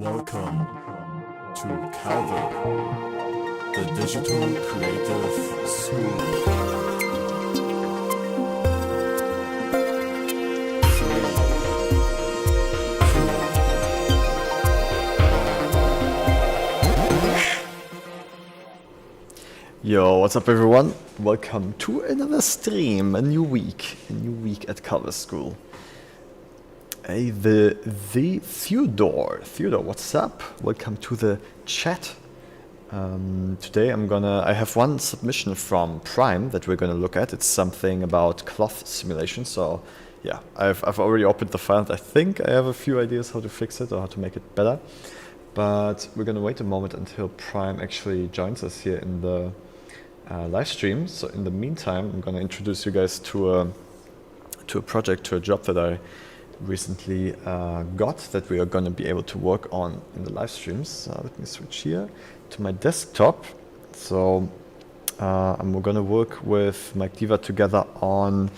Welcome to Calvin, the Digital Creative School. Yo, what's up everyone? Welcome to another stream, a new week at Calvin School. Hey, the Theodore, what's up? Welcome to the chat. Today I have one submission from Prime that we're gonna look at. It's something about cloth simulation. So yeah, I've already opened the file and I think I have a few ideas how to fix it or how to make it better. But we're gonna wait a moment until Prime actually joins us here in the live stream. So in the meantime, I'm gonna introduce you guys to a project, to a job that I recently got that we are going to be able to work on in the live streams. Let me switch here to my desktop. So we're going to work with Mike Diva together on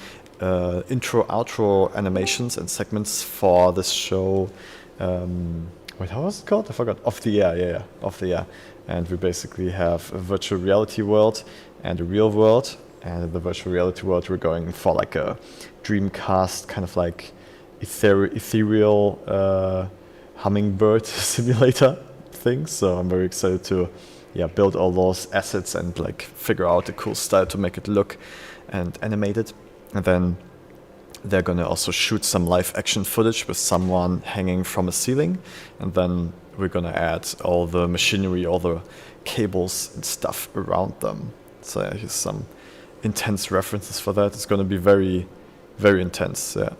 intro, outro animations and segments for this show. Wait, how was it called? I forgot. Off the Air, yeah, Off the Air. And we basically have a virtual reality world and a real world. And in the virtual reality world, we're going for like a Dreamcast kind of like ethereal hummingbird simulator thing. So I'm very excited to build all those assets and like figure out a cool style to make it look and animate it. And then they're gonna also shoot some live action footage with someone hanging from a ceiling, and then we're gonna add all the machinery, all the cables and stuff around them. So yeah, here's some intense references for that. It's gonna be very, very intense, yeah.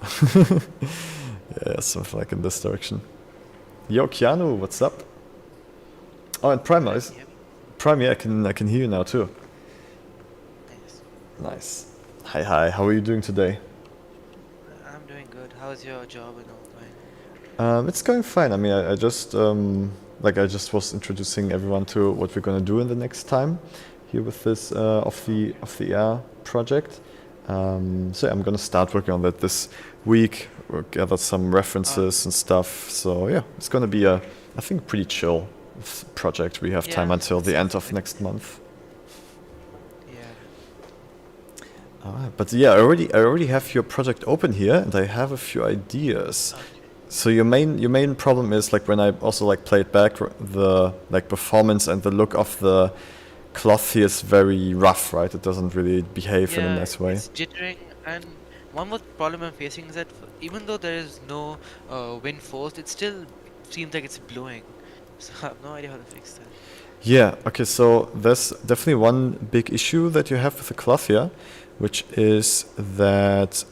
Yeah, something like in this direction. Yo, Keanu, what's up? Oh, and Prime, yeah, I can hear you now too. Nice. Hi, how are you doing today? I'm doing good. How's your job and all going? It's going fine. I mean, I just was introducing everyone to what we're gonna do in the next time here with this off the air project. So yeah, I'm gonna start working on that this week. We'll gather some references and stuff. So yeah, it's gonna be I think pretty chill project. We have time until the end of next month. Yeah. But yeah, I already have your project open here, and I have a few ideas. Okay. So your main problem is like when I also like played back the like performance and the look of the cloth here is very rough, right? It doesn't really behave in a nice way. It's jittering, and one more problem I'm facing is that even though there is no wind force, it still seems like it's blowing. So I have no idea how to fix that. Yeah, okay, so there's definitely one big issue that you have with the cloth here, which is that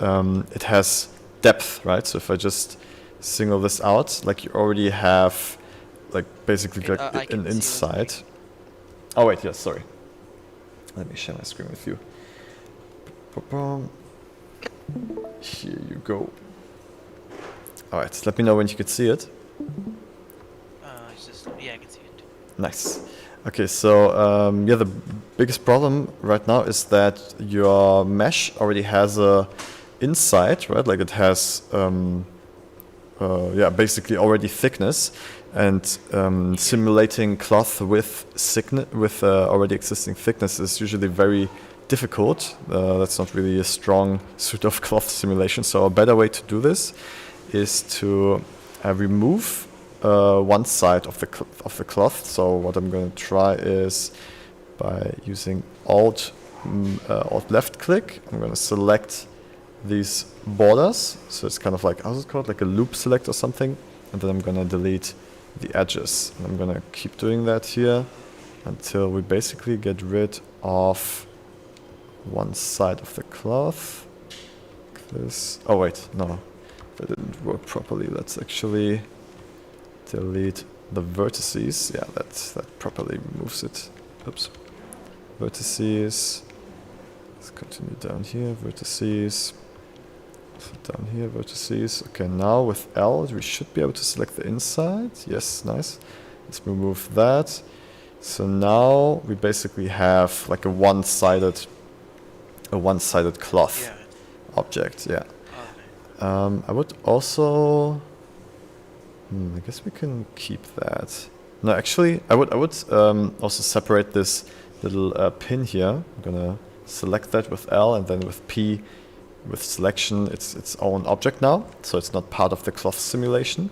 it has depth, right? So if I just single this out, like you already have like basically like an inside. Oh wait, yes, sorry. Let me share my screen with you. Here you go. Alright, let me know when you can see it. I can see it. Nice. Okay, so the biggest problem right now is that your mesh already has a inside, right? Like it has basically already thickness, and simulating cloth with already existing thickness is usually very difficult. That's not really a strong suit of cloth simulation. So a better way to do this is to remove one side of the cloth. So what I'm going to try is by using Alt left click, I'm going to select these borders. So it's kind of like, how's it called? Like a loop select or something. And then I'm going to delete the edges. And I'm going to keep doing that here until we basically get rid of one side of the cloth. Like this. Oh wait, no, that didn't work properly. Let's actually delete the vertices. Yeah, that properly removes it. Oops. Vertices. Let's continue down here. Vertices. Down here, vertices. Okay, now with L, we should be able to select the inside. Yes, nice. Let's remove that. So now we basically have like a one-sided cloth object. Yeah. Okay. I would also I guess we can keep that. No, actually, I would also separate this little pin here. I'm gonna select that with L, and then with P, with selection, it's its own object now, so it's not part of the cloth simulation.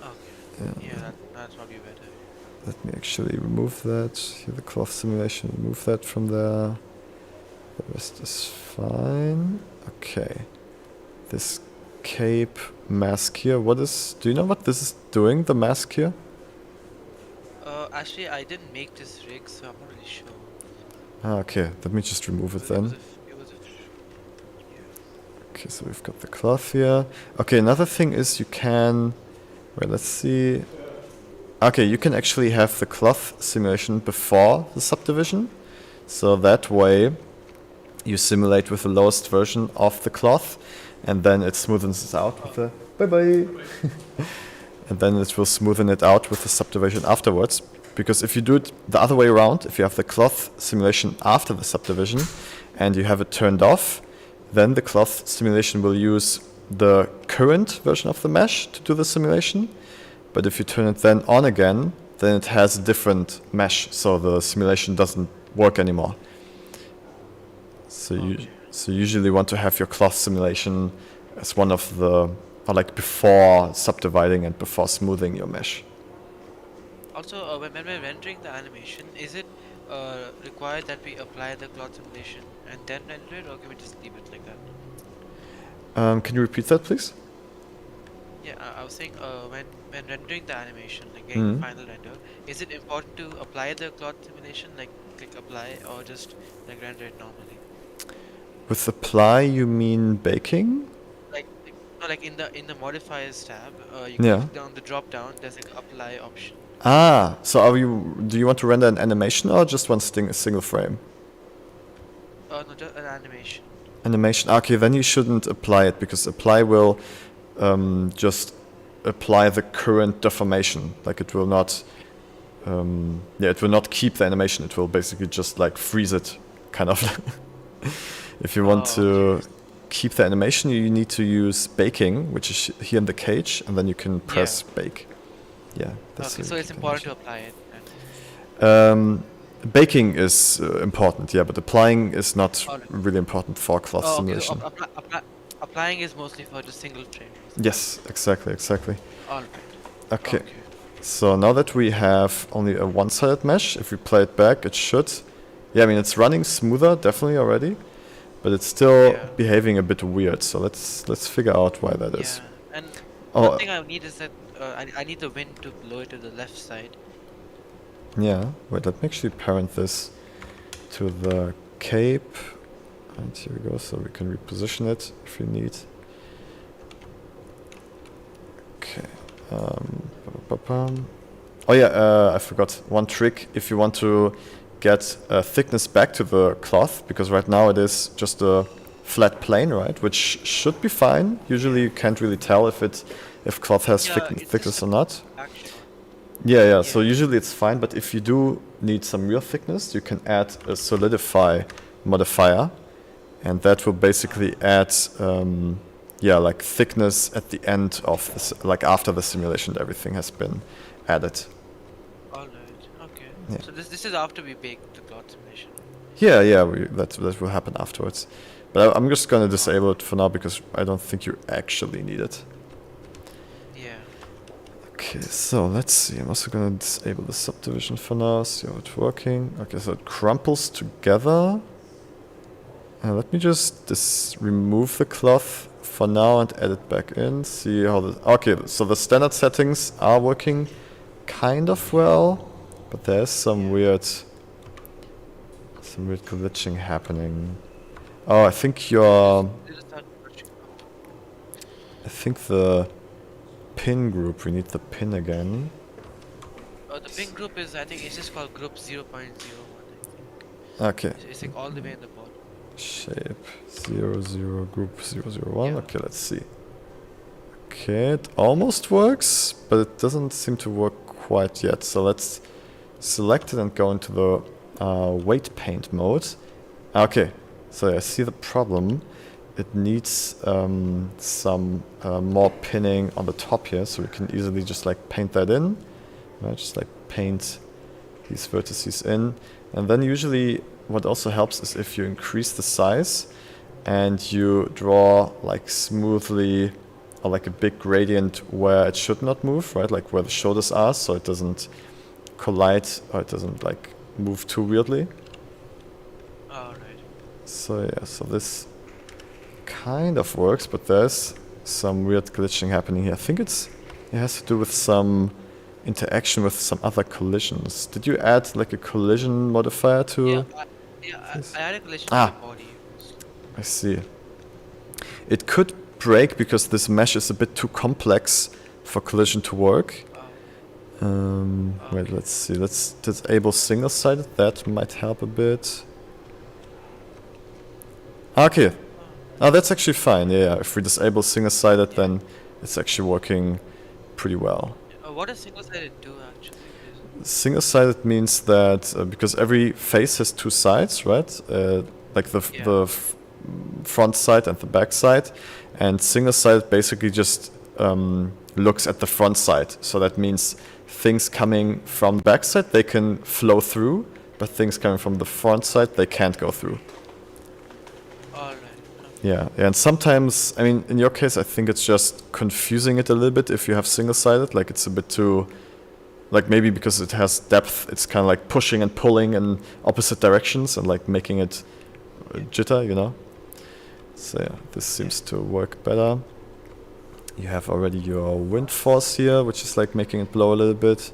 Okay. Yeah, that's probably better. Let me actually remove that. Here, the cloth simulation. Remove that from there. The rest is fine. Okay. This cape mask here. What is? Do you know what this is doing? The mask here. Actually, I didn't make this rig, so I'm not really sure. Ah, okay. Let me just remove it It then. was a f- it was a f- yeah. Okay, so we've got the cloth here. Okay, another thing is you can... Wait, let's see. Okay, you can actually have the cloth simulation before the subdivision. So that way you simulate with the lowest version of the cloth, and then it smoothens it out with the... Bye-bye! And then it will smoothen it out with the subdivision afterwards. Because if you do it the other way around, if you have the cloth simulation after the subdivision, and you have it turned off, then the cloth simulation will use the current version of the mesh to do the simulation. But if you turn it then on again, then it has a different mesh, so the simulation doesn't work anymore. So you usually want to have your cloth simulation as one of the, or like before subdividing and before smoothing your mesh. Also, when we're rendering the animation, is it required that we apply the cloth simulation and then render it, or can we just leave it like that? Can you repeat that, please? Yeah, I was saying when rendering the animation, like getting Mhm. the final render, is it important to apply the cloth simulation, like click apply, or just like render it normally? With apply, you mean baking? No, like in the modifiers tab, you Yeah. click down the drop down. There's like apply option. Ah, so do you want to render an animation or just one single frame? No, just an animation. Animation. Okay, then you shouldn't apply it because apply will just apply the current deformation. Like it will not, it will not keep the animation. It will basically just like freeze it, kind of. If you want to keep the animation, you need to use baking, which is here in the cage, and then you can press bake. Yeah. That's Okay, how so you it's keep important to animation. apply it. Baking is important, yeah, but applying is not Alright. really important for cloth Okay. So simulation. applying is mostly for just single frame. Yes, exactly. Alright. Okay. So now that we have only a one-sided mesh, if we play it back, it should... Yeah, I mean, it's running smoother, definitely already, but it's still behaving a bit weird, so let's figure out why that is. Yeah, and Oh, one thing I need is that I need the wind to blow it to the left side. yeah. Wait, let me actually parent this to the cape. And here we go, so we can reposition it if we need. Okay. Oh yeah, I forgot one trick. If you want to get thickness back to the cloth, because right now it is just a flat plane, right? Which should be fine. Usually you can't really tell if cloth has thickness or not. Yeah, so usually it's fine, but if you do need some real thickness, you can add a solidify modifier, and that will basically add like thickness at the end of this, like after the simulation everything has been added. Alright, okay. Yeah. So this is after we bake the cloth simulation. Yeah, that will happen afterwards. But I'm just gonna disable it for now because I don't think you actually need it. Yeah. Okay, so let's see. I'm also gonna disable the subdivision for now, see how it's working. Okay, so it crumples together. Let me just remove the cloth for now and add it back in. See how okay, so the standard settings are working kind of well, but there's some weird glitching happening. Oh, I think the pin group, we need the pin again. The pin group is, I think it's just called group 0.01. Okay. It's like all the way in the bottom. Shape 00 group 001. Okay, let's see. Okay, it almost works, but it doesn't seem to work quite yet. So let's select it and go into the weight paint mode. Okay, so I see the problem. it needs some more pinning on the top here, so we can easily just like paint that in. Right? Just like paint these vertices in. And then usually what also helps is if you increase the size and you draw like smoothly or like a big gradient where it should not move, right? Like where the shoulders are, so it doesn't collide or it doesn't like move too weirdly. Alright. So yeah, so this kind of works, but there's some weird glitching happening here. I think it has to do with some interaction with some other collisions. Did you add like a collision modifier to? I had a collision Ah. to the body. I see. It could break because this mesh is a bit too complex for collision to work. Wait, Okay. let's see. Let's disable single-sided. That might help a bit. Okay. Oh, that's actually fine. Yeah, if we disable single-sided, then it's actually working pretty well. What does single-sided do actually? Single-sided means that because every face has two sides, right? Like the front side and the back side, and single-sided basically just looks at the front side. So that means things coming from the back side they can flow through, but things coming from the front side they can't go through. Alright. Yeah, and sometimes, I mean, in your case, I think it's just confusing it a little bit if you have single-sided. Like it's a bit too, like maybe because it has depth, it's kind of like pushing and pulling in opposite directions and like making it jitter, you know? So yeah, this seems to work better. You have already your wind force here, which is like making it blow a little bit.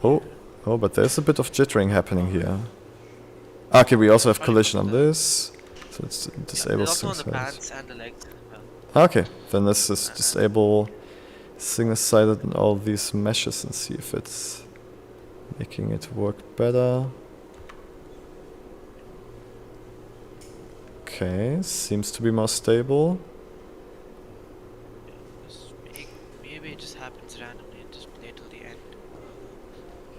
Oh, but there's a bit of jittering happening here. Okay, we also have collision on this. So let's disable There's also on the single-sided. pants and the legs as well. Okay, then let's just disable single-sided in all these meshes and see if it's making it work better. Okay, seems to be more stable. Maybe it just happens randomly and just play till the end.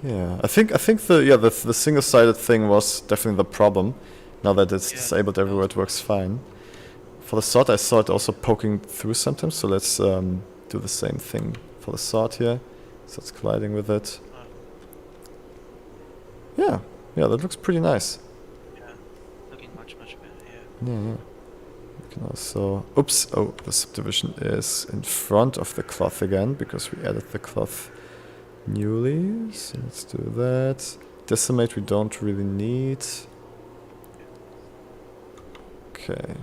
Yeah, I think the single-sided thing was definitely the problem. Now that it's disabled everywhere, it works fine. For the sword, I saw it also poking through sometimes, so let's do the same thing for the sword here. So it's colliding with it. Yeah, that looks pretty nice. Yeah, looking much better. Yeah. We can also... Oops! Oh, the subdivision is in front of the cloth again, because we added the cloth newly. So let's do that. Decimate we don't really need. Okay.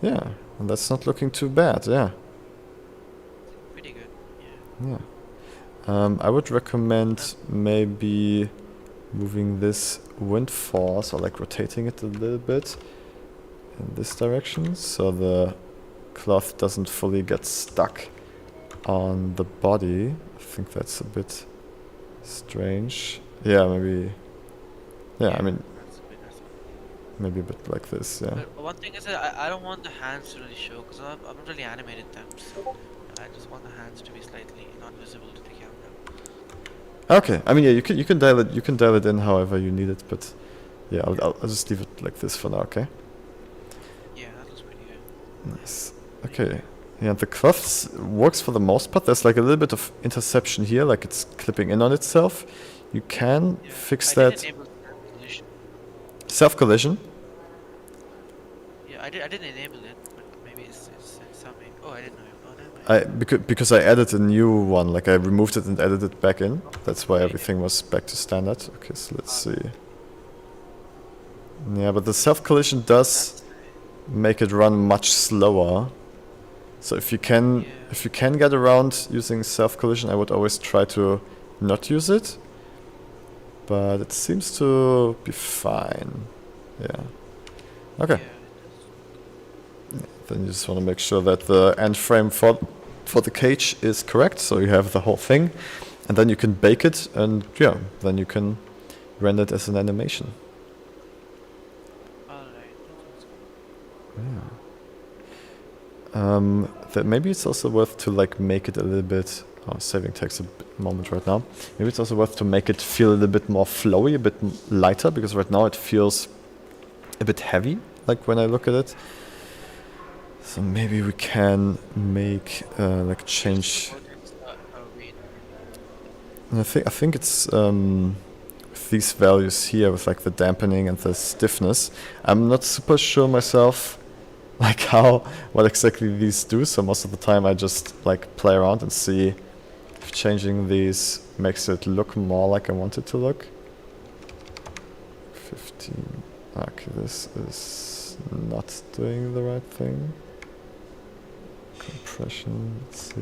Yeah, and that's not looking too bad, yeah. Pretty good. Yeah. Yeah. I would recommend maybe moving this wind force, or like rotating it a little bit in this direction, so the cloth doesn't fully get stuck on the body. I think that's a bit strange. Yeah, maybe. Yeah, I mean, maybe a bit like this, yeah. But one thing is that I don't want the hands to really show because I've not really animated them, so I just want the hands to be slightly not visible to the camera. Okay, I mean, yeah, you can dial it in however you need it, but yeah, I'll just leave it like this for now, okay? Yeah, that looks pretty good. Nice. Okay. Yeah, the cloth works for the most part. There's like a little bit of interception here, like it's clipping in on itself. You can Yeah. fix I that. did enable collision. Self-collision. Yeah, I did enable it, but maybe it's something. Oh, I didn't know. Oh, never mind. Because I added a new one, like I removed it and added it back in. That's why everything was back to standard. Okay, so let's see. Yeah, but the self-collision does That's make it run much slower. So if you can get around using self-collision, I would always try to not use it. But it seems to be fine. Yeah. Okay. yeah, it does. Then you just want to make sure that the end frame for the cage is correct, so you have the whole thing, and then you can bake it, and yeah, then you can render it as an animation. Alright. Yeah. That maybe it's also worth to like make it a little bit. Oh, saving takes a moment right now. Maybe it's also worth to make it feel a little bit more flowy, a bit lighter, because right now it feels a bit heavy like when I look at it. So maybe we can make like change. Wait. And I think it's with these values here with like the dampening and the stiffness. I'm not super sure myself like what exactly these do. So most of the time I just like play around and see if changing these makes it look more like I want it to look. 15. Okay, this is not doing the right thing. Compression, let's see.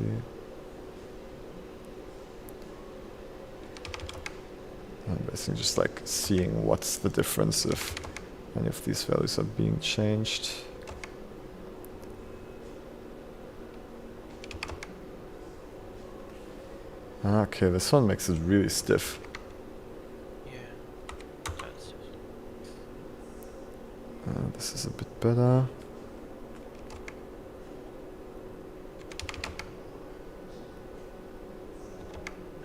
I'm basically just like seeing what's the difference if any of these values are being changed. Okay, this one makes it really stiff. Yeah. That's This is a bit better.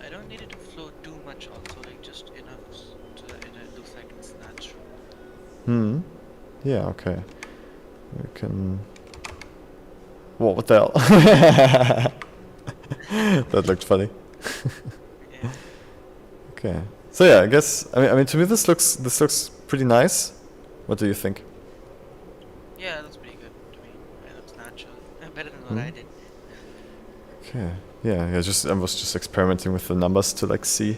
I don't need it to flow too much also, like just enough so that it looks like it's natural. Yeah, okay. We can... Whoa, what the hell? That looked funny. Yeah. Okay. So yeah, I guess I mean to me this looks pretty nice. What do you think? Yeah, that looks pretty good to me. It looks natural. Better than what I did. Okay. Yeah, I was just experimenting with the numbers to like see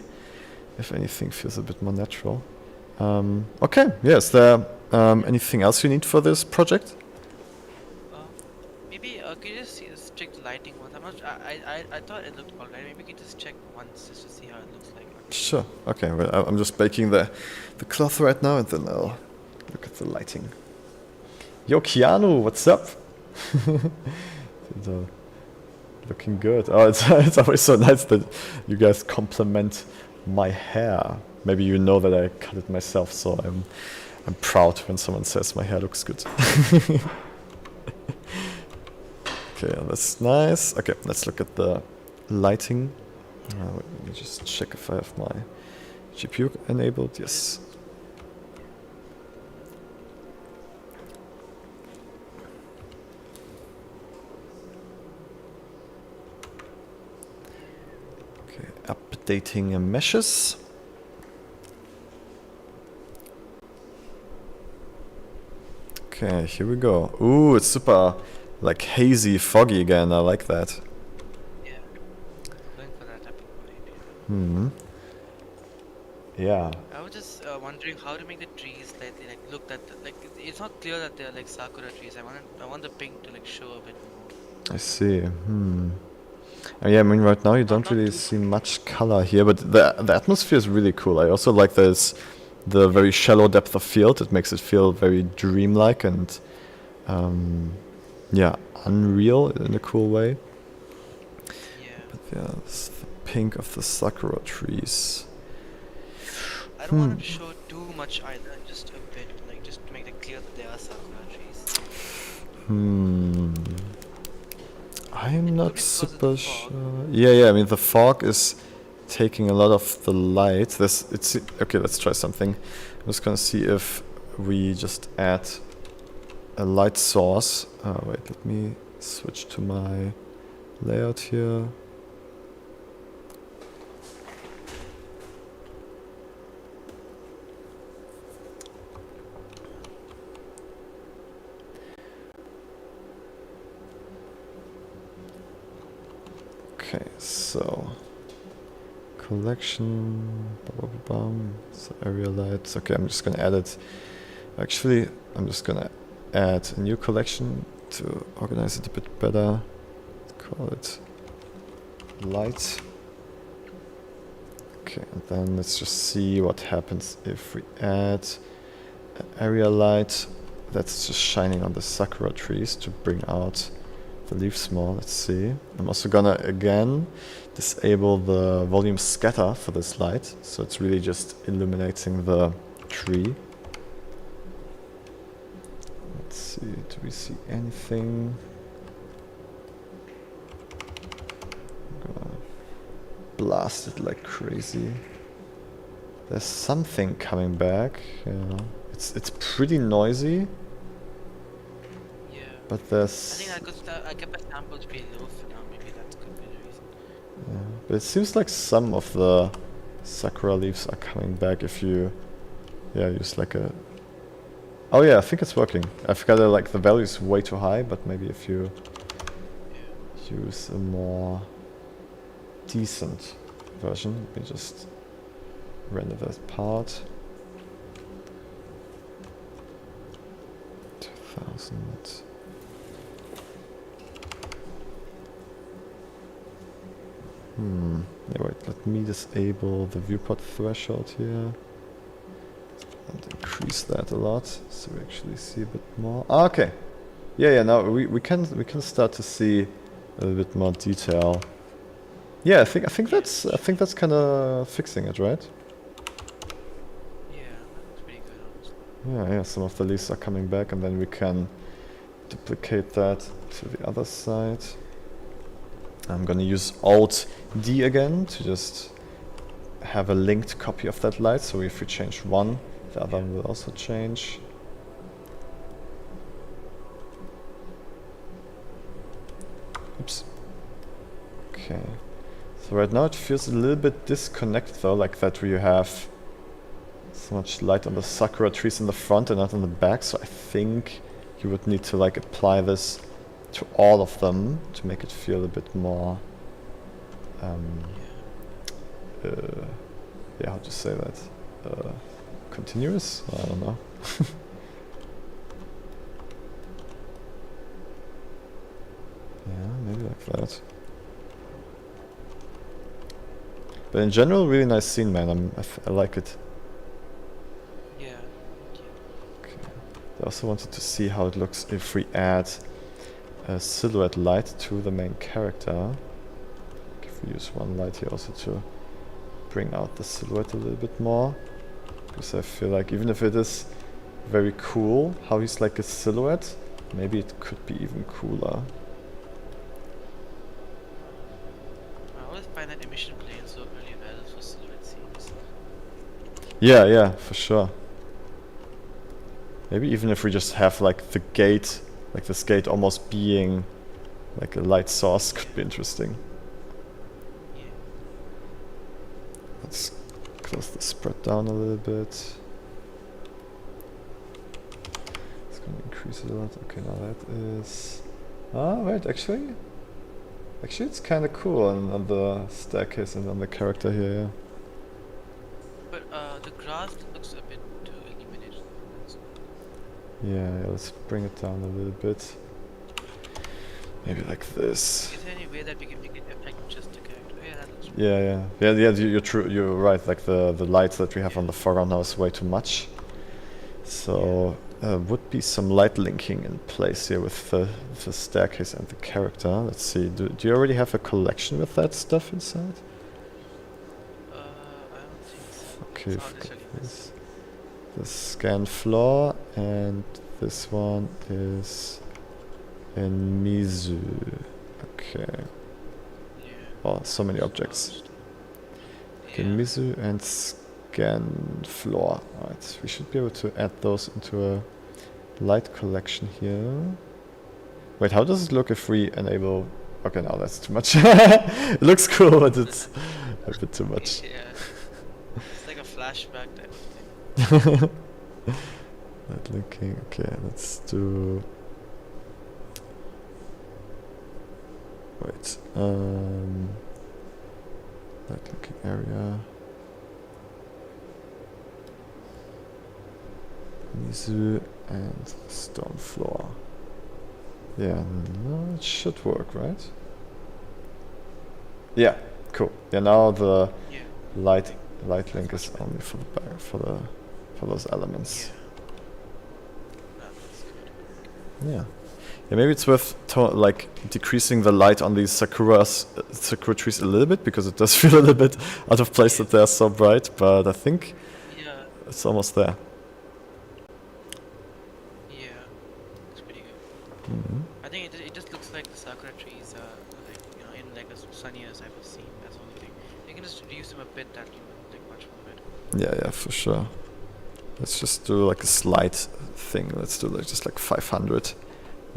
if anything feels a bit more natural. Okay. Yeah, is there anything else you need for this project? Maybe could you just check the lighting once? I'm not. I thought it looked alright. Maybe we could just check once just to see how it looks like. Sure. Okay. Well, I'm just baking the cloth right now, and then I'll look at the lighting. Yo, Keanu, what's up? Looking good. Oh, it's always so nice that you guys compliment my hair. Maybe you know that I cut it myself, so I'm proud when someone says my hair looks good. Okay, that's nice. Okay, let's look at the lighting. Let me just check if I have my GPU enabled. Yes. Okay, updating meshes. Okay, here we go. Ooh, it's super like hazy, foggy again. I like that. Yeah. Going for that type of light. Yeah. I was just wondering how to make the trees like look that like it's not clear that they're like sakura trees. I want the pink to like show a bit more. I see. Oh, yeah, I mean, right now you don't not really too see much color here, but the atmosphere is really cool. I also like the very shallow depth of field. It makes it feel very dreamlike and yeah, unreal in a cool way. Yeah. But yeah, it's the pink of the sakura trees. I don't want it to show too much either, just a bit, like just to make it clear that they are sakura trees. I'm It not could be because of super the fog. sure. Yeah, I mean the fog is taking a lot of the light. Okay, let's try something. I'm just gonna see if we just add a light source. Wait, let me switch to my layout here. Okay, so collection, so area lights. Okay, I'm just gonna add it. Actually, I'm just gonna add a new collection to organize it a bit better. Call it light. Okay, and then let's just see what happens if we add an area light that's just shining on the sakura trees to bring out the leaves more. Let's see. I'm also gonna again disable the volume scatter for this light, so it's really just illuminating the tree. Let's see, do we see anything? I'm gonna blast it like crazy. There's something coming back, yeah. It's pretty noisy. but I there's think I kept the samples pretty low for now. Maybe that could be the reason. yeah, but it seems like some of the sakura leaves are coming back if you use like a oh yeah, I think it's working. I've got like the value is way too high, but maybe if you Yeah. use a more decent version, we just render that part. 2000. Yeah, wait, let me disable the viewport threshold here. And increase that a lot, so we actually see a bit more. Ah, okay. Yeah, now we can start to see a little bit more detail. Yeah, I think that's kind of fixing it, right? Yeah, that looks pretty good, honestly. Yeah, some of the leaves are coming back, and then we can duplicate that to the other side. I'm gonna use Alt D again to just have a linked copy of that light, so if we change one, the other one will also change. Oops. Okay. So right now it feels a little bit disconnected though, like that where you have so much light on the sakura trees in the front and not on the back, so I think you would need to like apply this to all of them to make it feel a bit more yeah, how to say that? Continuous? I don't know. Yeah, maybe like that. But in general, really nice scene, man. I like it. Yeah. Okay. I also wanted to see how it looks if we add a silhouette light to the main character. If we use one light here also to bring out the silhouette a little bit more. Because I feel like even if it is very cool how he's like a silhouette, maybe it could be even cooler. I always find that emission planes work really well for silhouette scenes. Yeah, for sure. Maybe even if we just have like the gate, like this gate almost being like a light source could be interesting. Yeah. Let's close the spread down a little bit. It's gonna increase it a lot. Okay, now that is... Ah, wait, actually it's kinda cool on the staircase and on the character here, yeah. But the grass looks a bit too illuminated. Yeah, let's bring it down a little bit. Maybe like this. Is there any way that we can make it affect just the character? Yeah, that looks Yeah. You're true. You're right. Like the lights that we have on the foreground now is way too much. So would be some light linking in place here with the staircase and the character. Let's see. Do you already have a collection with that stuff inside? I don't think so. Okay, It's we've got honestly this. The scan floor, and this one is in Mizu. Okay. Yeah. Oh, so many objects. Okay, Yeah. Mizu and scan floor. Alright, we should be able to add those into a light collection here. Wait, how does it look if we enable... Okay, no, that's too much. It looks cool, but it's a bit too much. Yeah. It's like a flashback type of thing. Light linking. Okay, let's do... Wait, light linking area. Mizu and stone floor. Yeah, no, it should work, right? Yeah, cool. Yeah, now the Yeah. light link is only for the back, for those elements. Yeah. That's good. Yeah. Yeah, maybe it's worth like decreasing the light on these sakura trees a little bit, because it does feel a little bit out of place that they're so bright, but I think Yeah. it's almost there. Yeah. It's pretty good. Mm-hmm. I think it just looks like the sakura trees are like, you know, in like a sunnier type of scene. That's the only thing. You can just reduce them a bit, that you know, like much more better. Yeah, for sure. Let's just do like a slight thing. Let's do like just like 500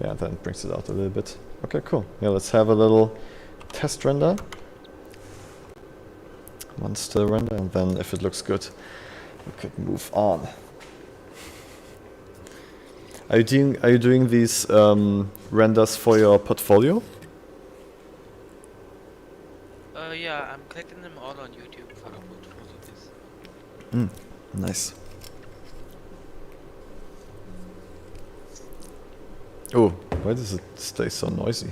Yeah, then it brings it out a little bit. Okay, cool. Yeah, let's have a little test render. One still render, and then if it looks good, we could move on. Are you doing these renders for your portfolio? Yeah, I'm collecting them all on YouTube for a portfolio. Yes. Nice. Oh, why does it stay so noisy?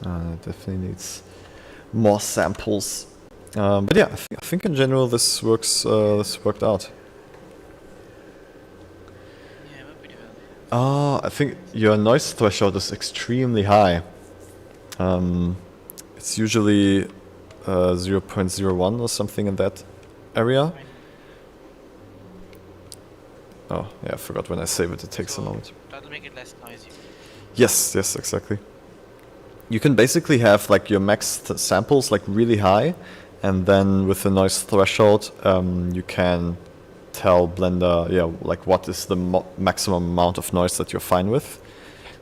It definitely needs more samples. But yeah, I think in general this works. This worked out. Yeah, it went pretty well. I think your noise threshold is extremely high. It's usually 0.01 or something in that area. Right. Oh, yeah, I forgot when I save it, it takes a So moment. that'll make it less noisy. Yes, exactly. You can basically have like your max samples like really high, and then with the noise threshold, you can tell Blender, yeah, like what is the maximum amount of noise that you're fine with.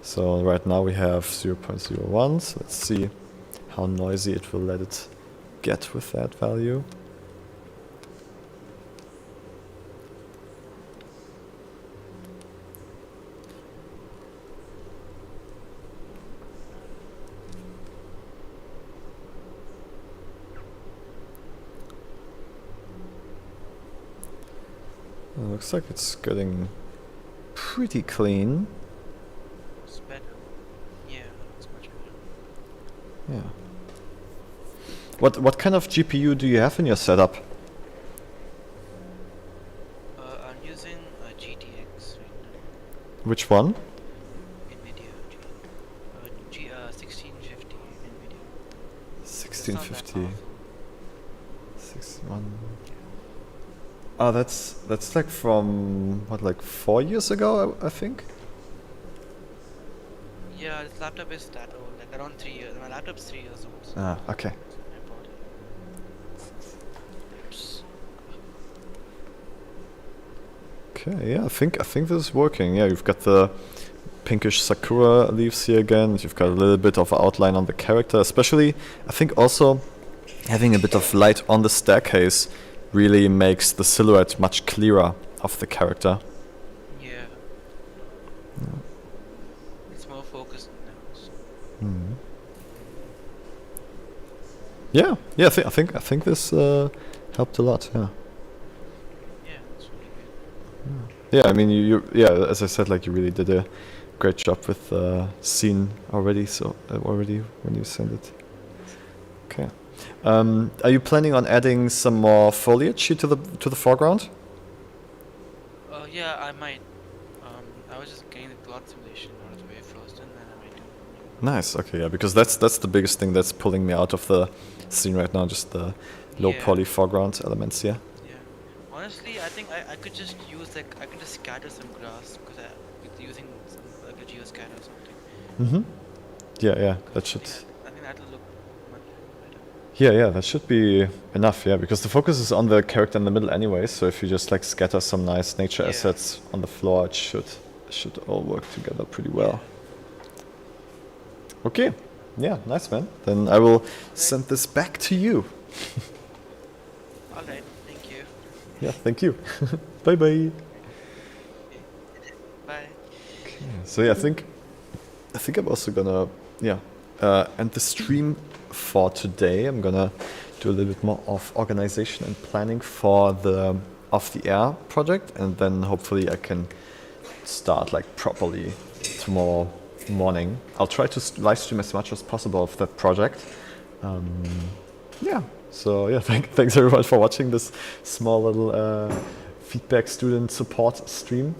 So right now we have 0.01, so let's see how noisy it will let it get with that value. Looks like it's getting pretty clean. It's better. Yeah, it's much better. Yeah. What kind of GPU do you have in your setup? I'm using a GTX right now. Which one? NVIDIA 1650 NVIDIA. It's not that 1650. powerful. 61. Oh, that's like from what, like 4 years ago, I think. Yeah, this laptop is that old, like around 3 years. My laptop's 3 years old. So Ah, okay. I bought it. Oops. Okay, yeah, I think this is working. Yeah, you've got the pinkish sakura leaves here again. You've got a little bit of outline on the character, especially I think also having a bit of light on the staircase really makes the silhouette much clearer of the character. Yeah. It's more focused now. So. Yeah, I think this helped a lot. Yeah. Yeah, it's really good. Yeah, I mean, yeah, as I said, like you really did a great job with the scene already. So already when you send it. Okay. Are you planning on adding some more foliage to the foreground? Yeah, I might. I was just getting the cloth simulation out of the way first, and then I might do. Nice. Okay, yeah, because that's the biggest thing that's pulling me out of the scene right now, just the low Yeah. poly foreground elements. Yeah. Yeah. Honestly, I think I could just use I could just scatter some grass because with using some like a geoscatter or something. Mm-hmm. Yeah, that should. I think that'll look much better. Yeah, that should be enough. Yeah, because the focus is on the character in the middle anyway. So if you just like scatter some nice nature Yeah. assets on the floor, it should all work together pretty well. Okay. Yeah, nice, man. Then I will send this back to you. All right. Thank you. Yeah, thank you. Bye bye. Bye. So yeah, I think I'm also gonna end the stream for today. I'm gonna do a little bit more of organization and planning for the off the air project, and then hopefully I can start like properly tomorrow morning. I'll try to live stream as much as possible of that project. Yeah. So yeah, thanks everyone for watching this small little feedback student support stream.